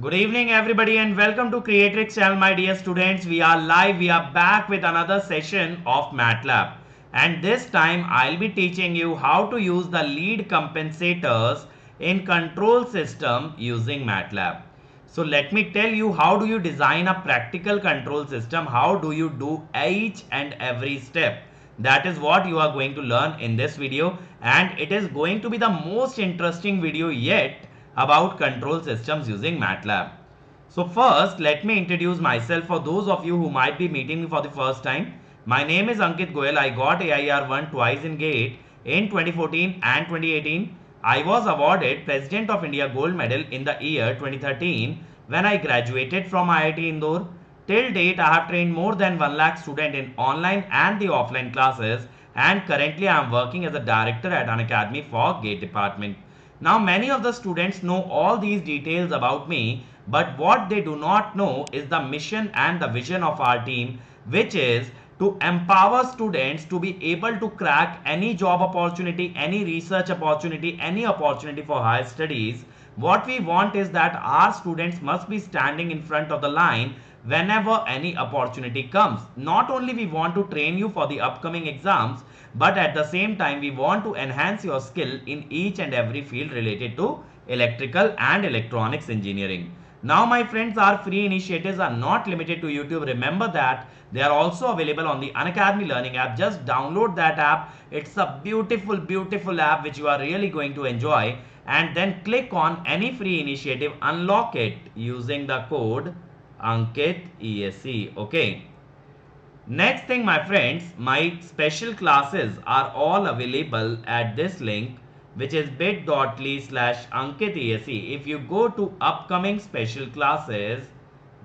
Good evening, everybody, and welcome to Creatrix channel, my dear students. We are live, we are back with another session of MATLAB. And this time, I'll be teaching you how to use the lead compensators in control system using MATLAB. So, let me tell you how do you design a practical control system, how do you do each and every step. That is what you are going to learn in this video, and it is going to be the most interesting video yet about control systems using MATLAB. So first, let me introduce myself for those of you who might be meeting me for the first time. My name is Ankit Goyal. I got AIR 1 twice in GATE in 2014 and 2018. I was awarded President of India Gold Medal in the year 2013 when I graduated from IIT Indore. Till date, I have trained more than 1 lakh students in online and the offline classes, and currently I am working as a director at an academy for GATE department. Now, many of the students know all these details about me, but what they do not know is the mission and the vision of our team, which is to empower students to be able to crack any job opportunity, any research opportunity, any opportunity for higher studies. What we want is that our students must be standing in front of the line whenever any opportunity comes. Not only we want to train you for the upcoming exams, but at the same time we want to enhance your skill in each and every field related to electrical and electronics engineering. Now, my friends, our free initiatives are not limited to YouTube. Remember that they are also available on the Unacademy Learning app. Just download that app. It's a beautiful, beautiful app which you are really going to enjoy. And then click on any free initiative, unlock it using the code Ankit ESC. Okay. Next thing, my friends, my special classes are all available at this link, which is bit.ly slash Ankit ESC. If you go to upcoming special classes,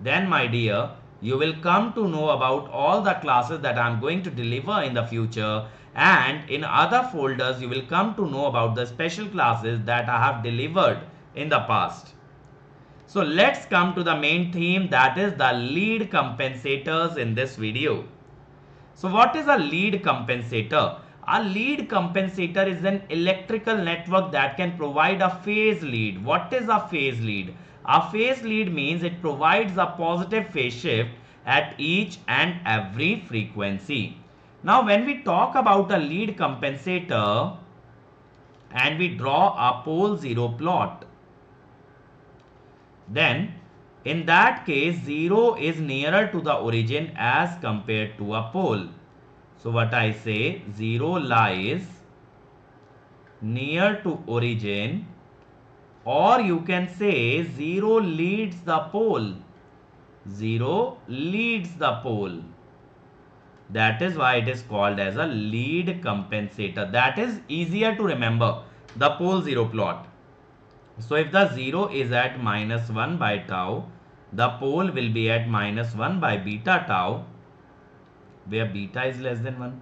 then my dear, you will come to know about all the classes that I am going to deliver in the future, and in other folders you will come to know about the special classes that I have delivered in the past. So let's come to the main theme, that is the lead compensators in this video. So what is a lead compensator? A lead compensator is an electrical network that can provide a phase lead. What is a phase lead? A phase lead means it provides a positive phase shift at each and every frequency. Now when we talk about a lead compensator and we draw a pole zero plot, then in that case 0 is nearer to the origin as compared to a pole. So what I say, 0 lies near to origin, or you can say 0 leads the pole. 0 leads the pole. That is why it is called as a lead compensator. That is easier to remember, the pole 0 plot. So if the 0 is at minus 1 by tau, the pole will be at minus 1 by beta tau, where beta is less than 1.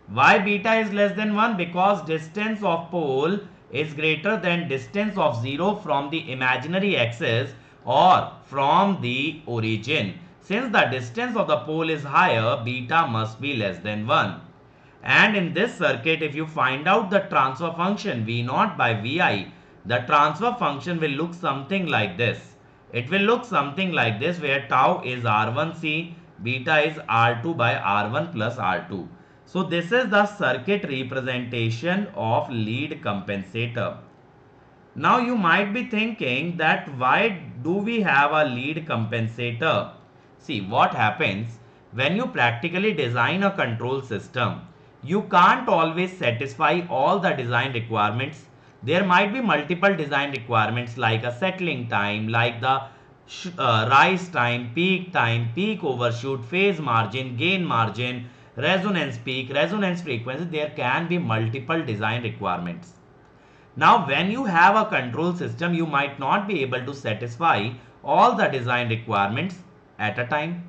Why beta is less than 1? Because distance of pole is greater than distance of 0 from the imaginary axis or from the origin. Since the distance of the pole is higher, beta must be less than 1. And in this circuit, if you find out the transfer function V0 by Vi, the transfer function will look something like this. It will look something like this, where tau is R1C, beta is R2 by R1 plus R2. So this is the circuit representation of lead compensator. Now you might be thinking that why do we have a lead compensator? See what happens when you practically design a control system. You can't always satisfy all the design requirements. There might be multiple design requirements like a settling time, like the rise time, peak overshoot, phase margin, gain margin, resonance peak, resonance frequency. There can be multiple design requirements. Now, when you have a control system, you might not be able to satisfy all the design requirements at a time.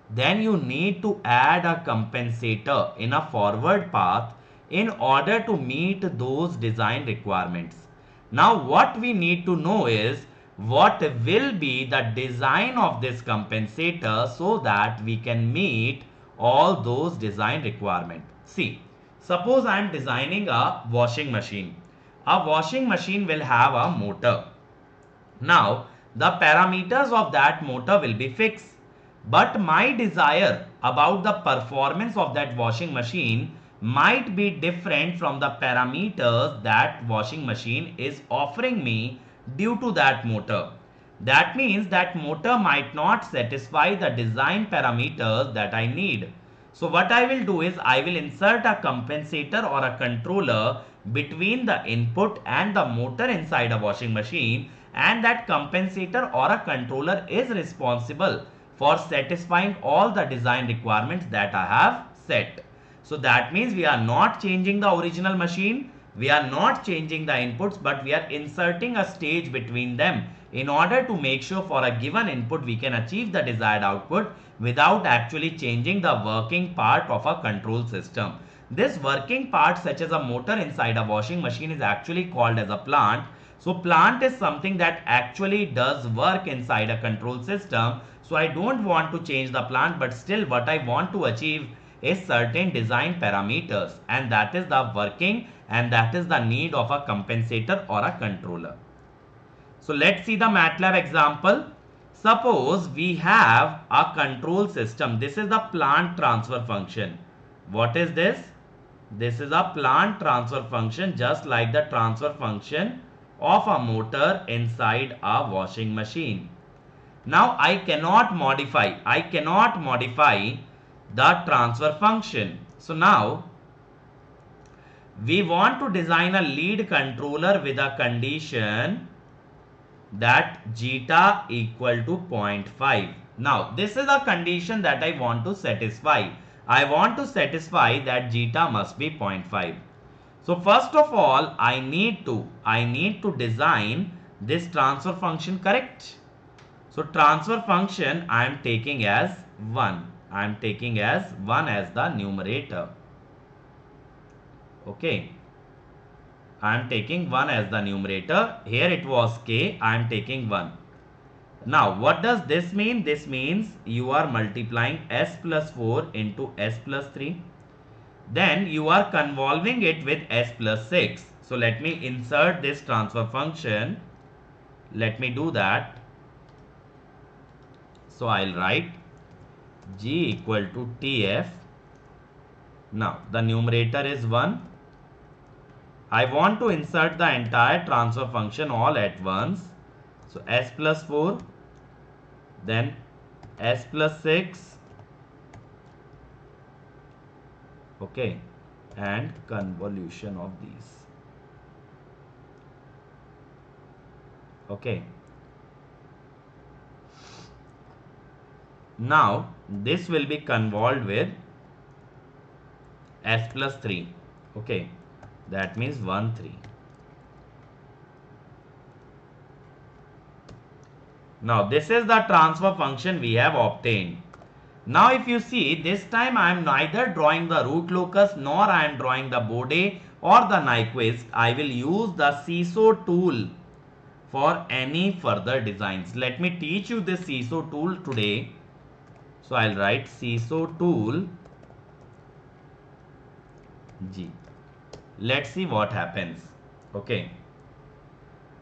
Then you need to add a compensator in a forward path in order to meet those design requirements. Now, what we need to know is what will be the design of this compensator so that we can meet all those design requirements. See, suppose I am designing a washing machine. A washing machine will have a motor. Now, the parameters of that motor will be fixed. But my desire about the performance of that washing machine might be different from the parameters that washing machine is offering me due to that motor. That means that motor might not satisfy the design parameters that I need. So what I will do is I will insert a compensator or a controller between the input and the motor inside a washing machine, and that compensator or a controller is responsible for satisfying all the design requirements that I have set. So that means we are not changing the original machine, we are not changing the inputs, but we are inserting a stage between them in order to make sure for a given input we can achieve the desired output without actually changing the working part of a control system. This working part, such as a motor inside a washing machine, is actually called as a plant. So plant is something that actually does work inside a control system. So I don't want to change the plant, but still what I want to achieve is certain design parameters, and that is the working and that is the need of a compensator or a controller. So let's see the MATLAB example. Suppose we have a control system. This is the plant transfer function. What is this? This is a plant transfer function, just like the transfer function of a motor inside a washing machine. Now I cannot modify the transfer function. So now we want to design a lead controller with a condition that zeta equal to 0.5. Now this is a condition that I want to satisfy. I want to satisfy that zeta must be 0.5. So first of all, I need to design this transfer function correct. So transfer function I am taking as 1. I am taking as 1 as the numerator. Okay. I am taking 1 as the numerator. Here it was k. I am taking 1. Now what does this mean? This means you are multiplying s plus 4 into s plus 3. Then you are convolving it with s plus 6. So let me insert this transfer function. Let me do that. So I'll write g equal to tf. Now the numerator is 1. I want to insert the entire transfer function all at once. So s plus 4, then s plus 6, okay, and convolution of these. Okay. Now this will be convolved with s plus 3. Okay, that means 1 3. Now this is the transfer function we have obtained. Now if you see, this time I am neither drawing the root locus nor I am drawing the Bode or the Nyquist. I will use the CISO tool for any further designs. Let me teach you this CISO tool today. So I'll write CISO tool G. Let's see what happens. Okay.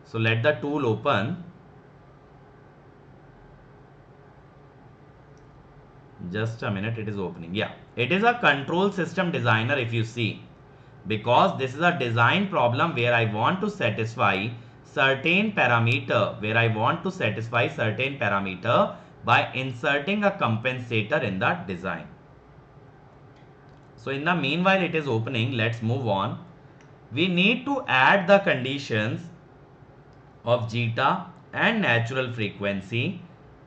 So let the tool open. Just a minute, it is opening. Yeah, it is a control system designer if you see, because this is a design problem where I want to satisfy certain parameter, by inserting a compensator in the design. So in the meanwhile it is opening, let's move on. We need to add the conditions of zeta and natural frequency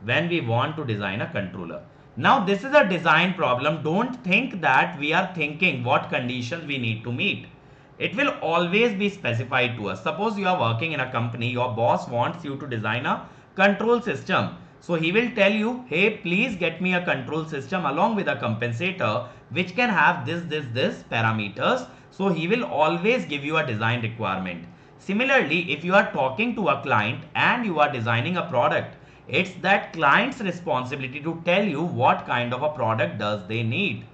when we want to design a controller. Now this is a design problem. Don't think that we are thinking what conditions we need to meet. It will always be specified to us. Suppose you are working in a company, your boss wants you to design a control system. So he will tell you, hey, please get me a control system along with a compensator which can have this parameters. So he will always give you a design requirement. Similarly, if you are talking to a client and you are designing a product, it's that client's responsibility to tell you what kind of a product does they need.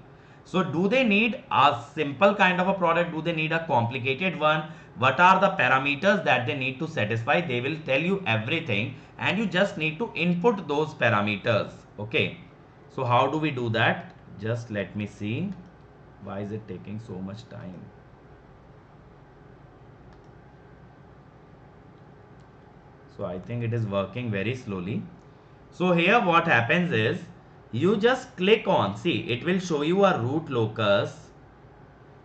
So do they need a simple kind of a product? Do they need a complicated one? What are the parameters that they need to satisfy? They will tell you everything and you just need to input those parameters. Okay. So how do we do that? Just let me see. Why is it taking so much time? So I think it is working very slowly. So here what happens is you just click on, see, it will show you a root locus.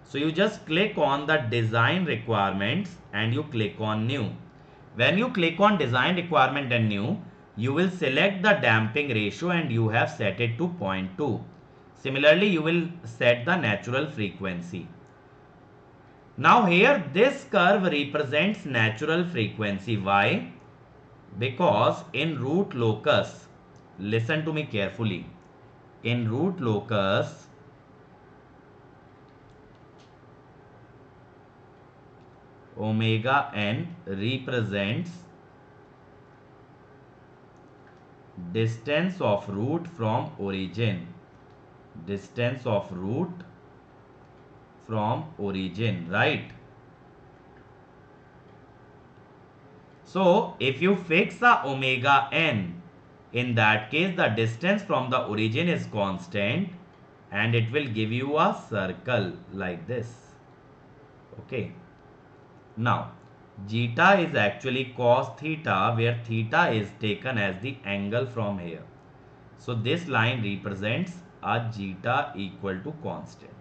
So you just click on the design requirements and you click on new. When you click on design requirement and new, you will select the damping ratio and you have set it to 0.2. Similarly, you will set the natural frequency. Now here this curve represents natural frequency. Why? Because in root locus, listen to me carefully. In root locus, omega n represents distance of root from origin. Distance of root from origin, right? So if you fix the omega n, in that case the distance from the origin is constant and it will give you a circle like this. Okay. Now zeta is actually cos theta, where theta is taken as the angle from here. So this line represents a zeta equal to constant.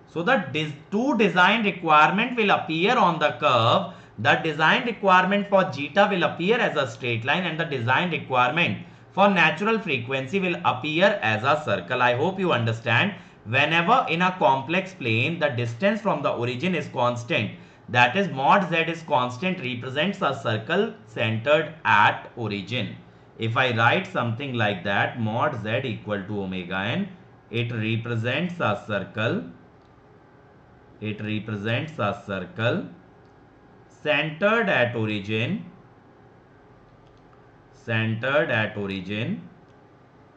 So the two design requirement will appear on the curve. The design requirement for zeta will appear as a straight line and the design requirement for natural frequency will appear as a circle. I hope you understand. Whenever in a complex plane the distance from the origin is constant, that is mod z is constant, represents a circle centered at origin. If I write something like that, mod z equal to omega n, it represents a circle. It represents a circle centered at origin,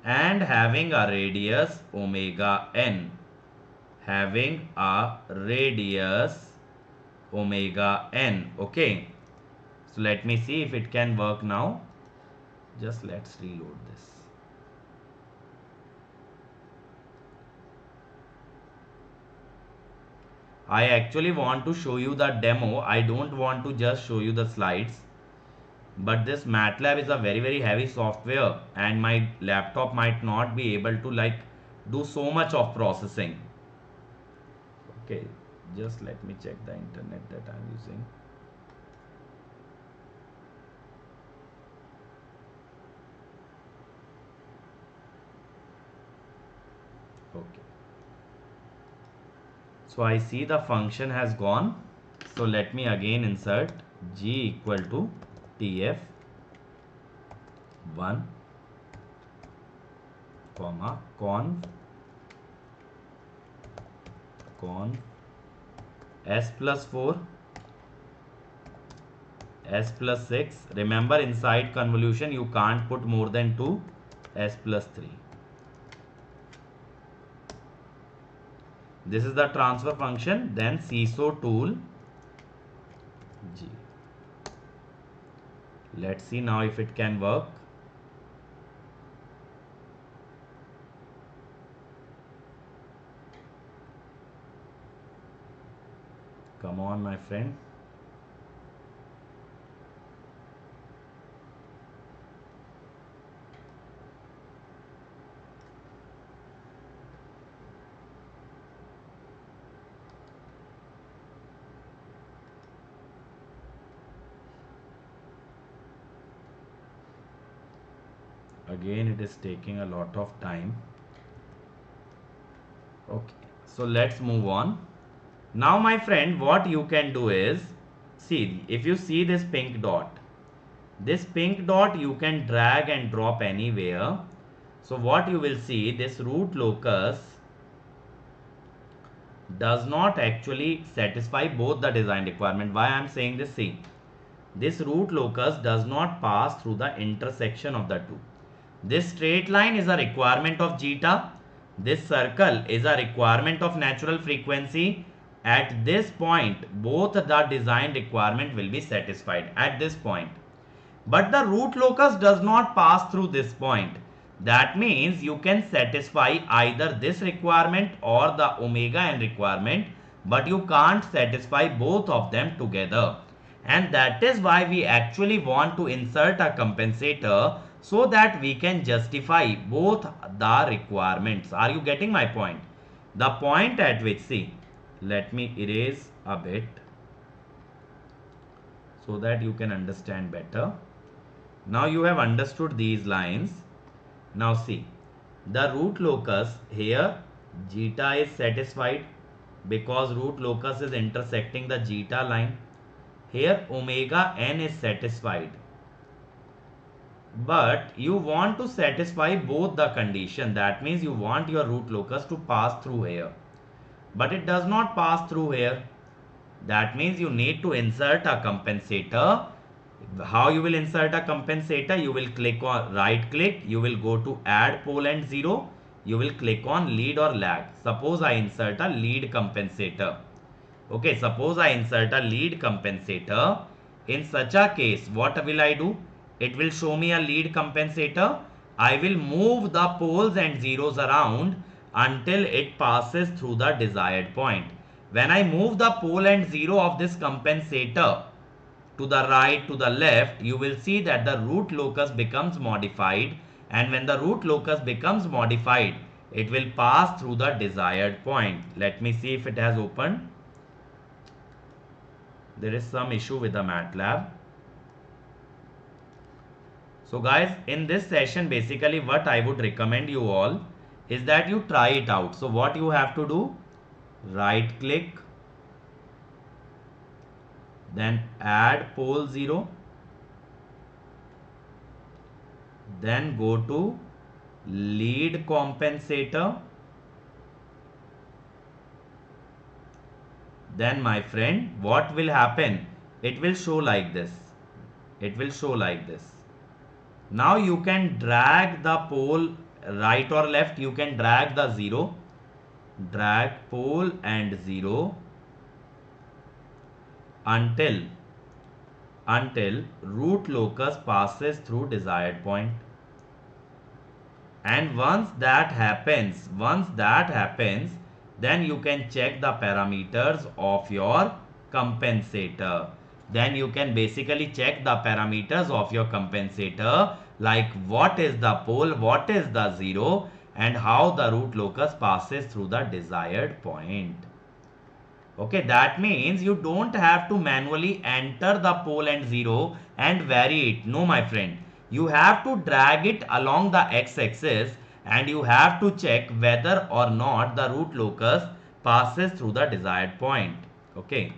and having a radius omega n, having a radius omega n. Okay, so let me see if it can work now. Just let's reload this. I actually want to show you the demo. I don't want to just show you the slides. But this MATLAB is a very heavy software and my laptop might not be able to like do so much of processing. Okay, just let me check the internet that I'm using. Okay. So I see the function has gone. So let me again insert g equal to tf 1 comma conv s plus 4 s plus 6. Remember, inside convolution you can't put more than 2, s plus 3. This is the transfer function. Then seesaw tool g. Let's see now if it can work. Come on, my friend. Again, it is taking a lot of time. Okay, so let's move on. Now, my friend, what you can do is, see, if you see this pink dot you can drag and drop anywhere. So what you will see, this root locus does not actually satisfy both the design requirement. Why I am saying this? See, this root locus does not pass through the intersection of the two. This straight line is a requirement of zeta, This circle is a requirement of natural frequency. At this point, both the design requirement will be satisfied at this point. But the root locus does not pass through this point. That means you can satisfy either this requirement or the omega n requirement, but you can't satisfy both of them together. And that is why we actually want to insert a compensator so that we can justify both the requirements. Are you getting my point? The point at which, see, let me erase a bit so that you can understand better. Now you have understood these lines. Now see, the root locus here, zeta is satisfied because root locus is intersecting the zeta line. Here omega n is satisfied. But you want to satisfy both the condition. That means you want your root locus to pass through here. But it does not pass through here. That means you need to insert a compensator. How you will insert a compensator? You will click on right click. You will go to add pole and zero. You will click on lead or lag. Suppose I insert a lead compensator. Okay, suppose I insert a lead compensator. In such a case, what will I do? It will show me a lead compensator. I will move the poles and zeros around until it passes through the desired point. When I move the pole and zero of this compensator to the right, to the left, you will see that the root locus becomes modified, and when the root locus becomes modified, it will pass through the desired point. Let me see if it has opened. There is some issue with the MATLAB. So guys, in this session, basically what I would recommend you all is that you try it out. So what you have to do, right click, then add pole 0, then go to lead compensator. Then my friend, what will happen? It will show like this. It will show like this. Now you can drag the pole right or left. You can drag the 0. Drag pole and 0 until root locus passes through desired point. And once that happens, then you can check the parameters of your compensator. Then you can basically check the parameters of your compensator, like what is the pole, what is the 0, and how the root locus passes through the desired point. Okay, that means you don't have to manually enter the pole and 0 and vary it. No, my friend. You have to drag it along the x-axis and you have to check whether or not the root locus passes through the desired point. Okay.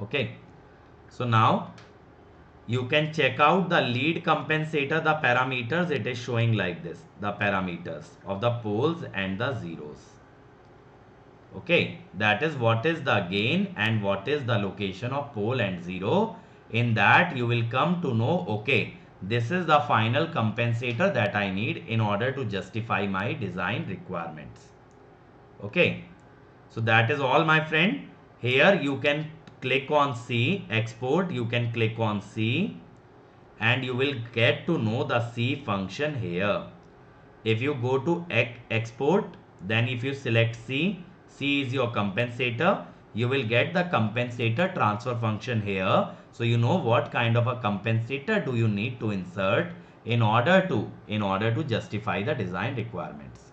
Okay. So now you can check out the lead compensator, the parameters. It is showing like this, the parameters of the poles and the zeros. Okay, that is what is the gain and what is the location of pole and zero. In that you will come to know, okay, this is the final compensator that I need in order to justify my design requirements. Okay, so that is all, my friend. Here you can click on C, export. You can click on C and you will get to know the C function here. If you go to export, then if you select C, C is your compensator. You will get the compensator transfer function here. So you know what kind of a compensator do you need to insert in order to justify the design requirements.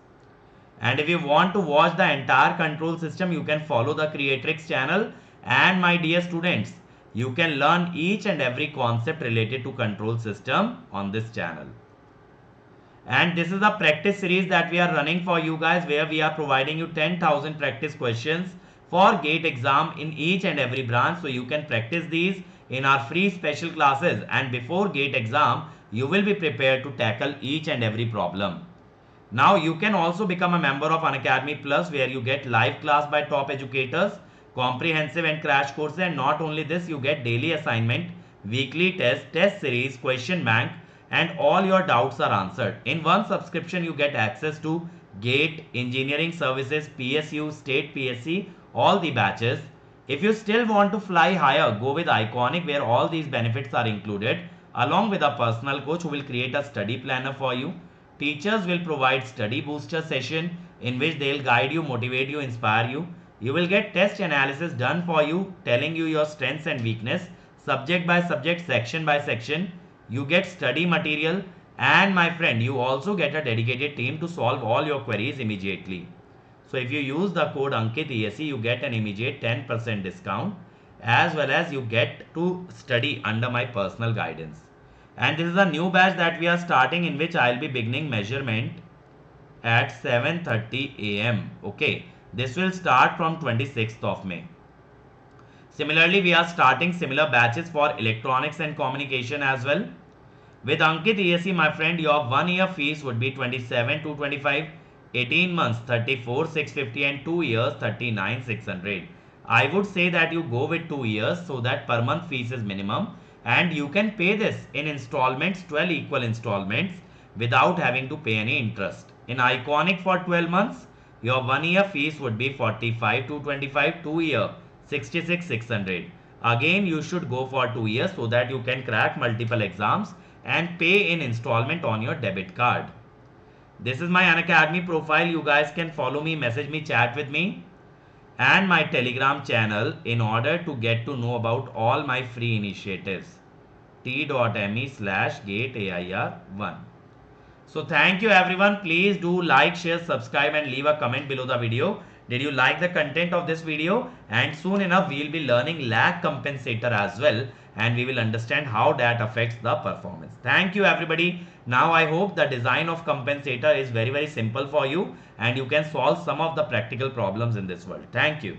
And if you want to watch the entire control system, you can follow the Creatrix channel. And my dear students, you can learn each and every concept related to control system on this channel. And this is a practice series that we are running for you guys, where we are providing you 10,000 practice questions for GATE exam in each and every branch. So you can practice these in our free special classes, and before GATE exam you will be prepared to tackle each and every problem. Now you can also become a member of Unacademy Plus, where you get live class by top educators, comprehensive and crash courses, and not only this, you get daily assignment weekly test, test series, question bank, and all your doubts are answered. In one subscription, you get access to GATE, engineering services, PSU, state PSC, all the batches. If you still want to fly higher, go with Iconic, where all these benefits are included, along with a personal coach who will create a study planner for you. Teachers will provide study booster session in which they'll guide you, motivate you, inspire you. You will get test analysis done for you, telling you your strengths and weakness, subject by subject, section by section. You get study material, and my friend, you also get a dedicated team to solve all your queries immediately. So if you use the code Ankit ESE, you get an immediate 10% discount, as well as you get to study under my personal guidance. And this is a new batch that we are starting, in which I'll be beginning measurement at 7:30 a.m. Okay, this will start from 26th of May. Similarly, we are starting similar batches for electronics and communication as well. With Ankit ESE, my friend, your 1 year fees would be 27 to 25, 18 months 34,650, and 2 years 39,600. I would say that you go with 2 years so that per month fees is minimum, and you can pay this in installments, 12 equal installments, without having to pay any interest. In Iconic, for 12 months, your 1 year fees would be 45 to 25, 2 year 66,600. Again, you should go for 2 years so that you can crack multiple exams and pay in installment on your debit card. This is my Unacademy profile. You guys can follow me, message me, chat with me, and my Telegram channel in order to get to know about all my free initiatives. t.me/gateair1. So thank you everyone. Please do like, share, subscribe, and leave a comment below the video. Did you like the content of this video? And soon enough, we will be learning lag compensator as well, and we will understand how that affects the performance. Thank you everybody. Now I hope the design of compensator is very simple for you, and you can solve some of the practical problems in this world. Thank you.